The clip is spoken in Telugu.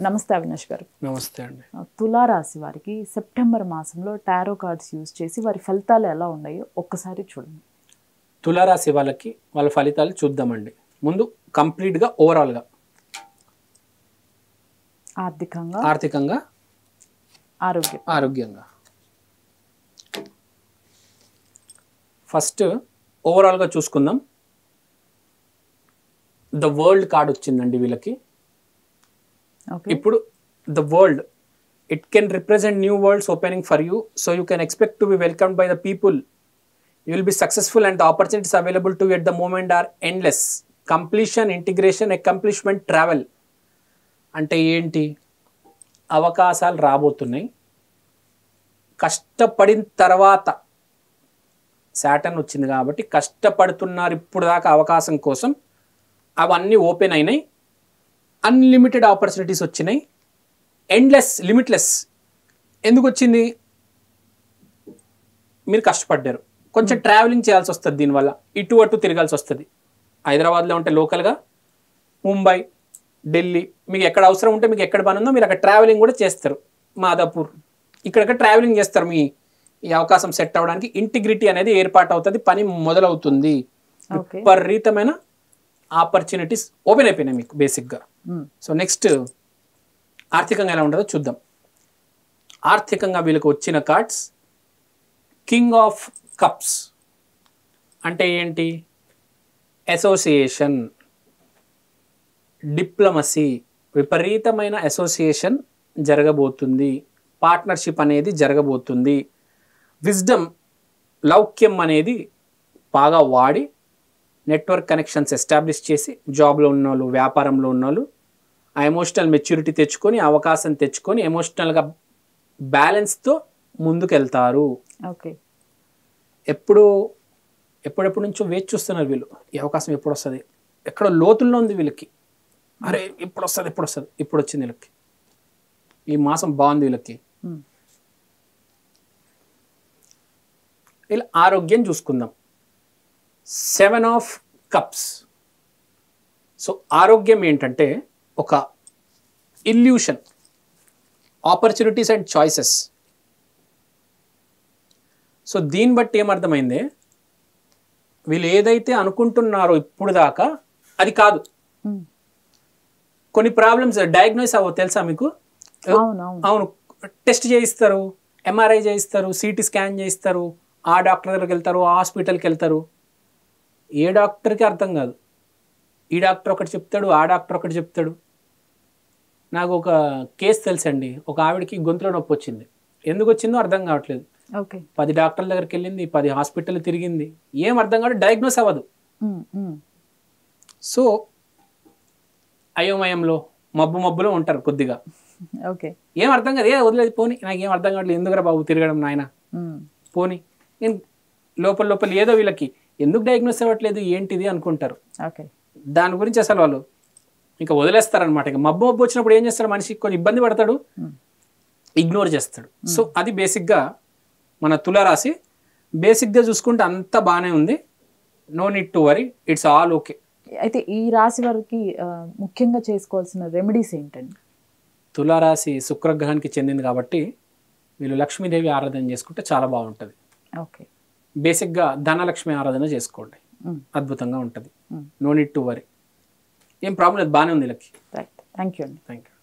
నమస్తే అవినాష్ గారు. నమస్తే అండి. తులారాశి వారికి సెప్టెంబర్ మాసంలో టారో కార్డ్స్ యూజ్ చేసి వారి ఫలితాలు ఎలా ఉన్నాయో ఒక్కసారి చూడండి. తులారాశి వాళ్ళకి వాళ్ళ ఫలితాలు చూద్దామండి. ముందు కంప్లీట్గా ఓవరాల్గా ఆర్థికంగా ఆరోగ్యంగా ఫస్ట్ ఓవరాల్గా చూసుకుందాం. ద వరల్డ్ కార్డ్ వచ్చిందండి వీళ్ళకి. ఇప్పుడు the world it can represent new world's opening for you, so you can expect to be welcomed by the people. You will be successful and the opportunities available to you at the moment are endless. Completion, integration, accomplishment, travel. అంటే ఏంటి? అవకాశాలు రాబోతున్నాయి. కష్టపడిన తర్వాత సాటర్న్ వచ్చింది కాబట్టి కష్టపడుతున్నారు ఇప్పుడు దాకా అవకాశం కోసం. అవన్నీ ఓపెన్ అయినాయి. అన్లిమిటెడ్ ఆపర్చునిటీస్ వచ్చినాయి. Endless, limitless. ఎందుకు వచ్చింది? మీరు కష్టపడ్డారు. కొంచెం ట్రావెలింగ్ చేయాల్సి వస్తుంది. దీనివల్ల ఇటు అటు తిరగాల్సి వస్తుంది. హైదరాబాద్లో ఉంటే లోకల్గా, ముంబై, ఢిల్లీ, మీకు ఎక్కడ అవసరం ఉంటే మీకు ఎక్కడ పని ఉందో మీరు అక్కడ ట్రావెలింగ్ కూడా చేస్తారు. మాదాపూర్ ఇక్కడక్కడ ట్రావెలింగ్ చేస్తారు. మీ ఈ అవకాశం సెట్ అవ్వడానికి ఇంటిగ్రిటీ అనేది ఏర్పాటు అవుతుంది. పని మొదలవుతుంది. విపరీతమైన ఆపర్చునిటీస్ ఓపెన్ అయిపోయినాయి మీకు బేసిక్గా. సో నెక్స్ట్ ఆర్థికంగా ఎలా ఉంటుందో చూద్దాం. ఆర్థికంగా వీళ్ళకి వచ్చిన కార్డ్స్ కింగ్ ఆఫ్ కప్స్. అంటే ఏంటి? అసోసియేషన్, డిప్లొమసీ, విపరీతమైన అసోసియేషన్ జరగబోతుంది. పార్ట్నర్షిప్ అనేది జరగబోతుంది. విజ్డమ్, లౌక్యం అనేది బాగా వాడి నెట్వర్క్ కనెక్షన్స్ ఎస్టాబ్లిష్ చేసి జాబ్లో ఉన్నోళ్ళు, వ్యాపారంలో ఉన్నోళ్ళు ఆ ఎమోషనల్ మెచ్యూరిటీ తెచ్చుకొని, అవకాశం తెచ్చుకొని ఎమోషనల్గా బ్యాలెన్స్తో ముందుకెళ్తారు. ఓకే. ఎప్పుడెప్పుడు నుంచో వేచి చూస్తున్నారు వీళ్ళు. ఈ అవకాశం ఎప్పుడు వస్తుంది? ఎక్కడో లోతుల్లో ఉంది వీళ్ళకి. అరే ఎప్పుడు వస్తుంది, ఇప్పుడు వచ్చింది వీళ్ళకి. ఈ మాసం బాగుంది వీళ్ళకి. వీళ్ళ ఆరోగ్యం చూసుకుందాం. 7 ఆఫ్ కప్స్. సో ఆరోగ్యం ఏంటంటే ఒక illusion, opportunities and choices. So దీన్ని బట్టి ఏమర్థమైంది? వీళ్ళు ఏదైతే అనుకుంటున్నారో ఇప్పుడు దాకా అది కాదు. కొన్ని ప్రాబ్లమ్స్ డయాగ్నోస్ అవ్వ తెలుసా మీకు? అవును. టెస్ట్ చేయిస్తారు, ఎంఆర్ఐ చేయిస్తారు, సిటీ స్కాన్ చేయిస్తారు, ఆ డాక్టర్ దగ్గరికి వెళ్తారు, ఆ హాస్పిటల్కి వెళ్తారు. ఏ డాక్టర్కి అర్థం కాదు. ఈ డాక్టర్ ఒకటి చెప్తాడు, ఆ డాక్టర్ ఒకటి చెప్తాడు. నాకు ఒక కేసు తెలుసండి. ఒక ఆవిడకి గొంతులో నొప్పి వచ్చింది. ఎందుకు వచ్చిందో అర్థం కావట్లేదు. 10 డాక్టర్ల దగ్గరికి వెళ్ళింది, 10 హాస్పిటల్ తిరిగింది. ఏం అర్థం కాదు, డయాగ్నోస్ అవ్వదు. సో అయోమయంలో, మబ్బులో ఉంటారు కొద్దిగా. ఏం అర్థం కాదు. వదిలేదు, పోనీ, నాకు ఏం అర్థం కావట్లేదు, ఎందుకురా బాబు తిరగడం నాయన, పోనీ. నేను లోపల ఏదో వీళ్ళకి ఎందుకు డయాగ్నోస్ అవ్వట్లేదు, ఏంటిది అనుకుంటారు. దాని గురించి అసలు వాళ్ళు ఇంకా వదిలేస్తారనమాట. ఇక మబ్బు వచ్చినప్పుడు ఏం చేస్తాడు మనిషి? కొంచెం ఇబ్బంది పడతాడు, ఇగ్నోర్ చేస్తాడు. సో అది బేసిక్గా మన తులారాశి. బేసిక్గా చూసుకుంటే అంతా బాగానే ఉంది. No need to worry, it's all okay. అయితే ఈ రాశి వారికి ముఖ్యంగా చేసుకోవాల్సిన రెమెడీస్ ఏంటండి? తులారాశి శుక్రగ్రహానికి చెందింది కాబట్టి వీళ్ళు లక్ష్మీదేవి ఆరాధన చేసుకుంటే చాలా బాగుంటుంది. ఓకే. బేసిక్గా ధనలక్ష్మి ఆరాధన చేసుకోండి, అద్భుతంగా ఉంటుంది. నో నీడ్ టు వరీ, ఏం ప్రాబ్లం లేదు, బాగానే ఉంది వీళ్ళకి. రైట్, థ్యాంక్ యూ అండి. Thank you.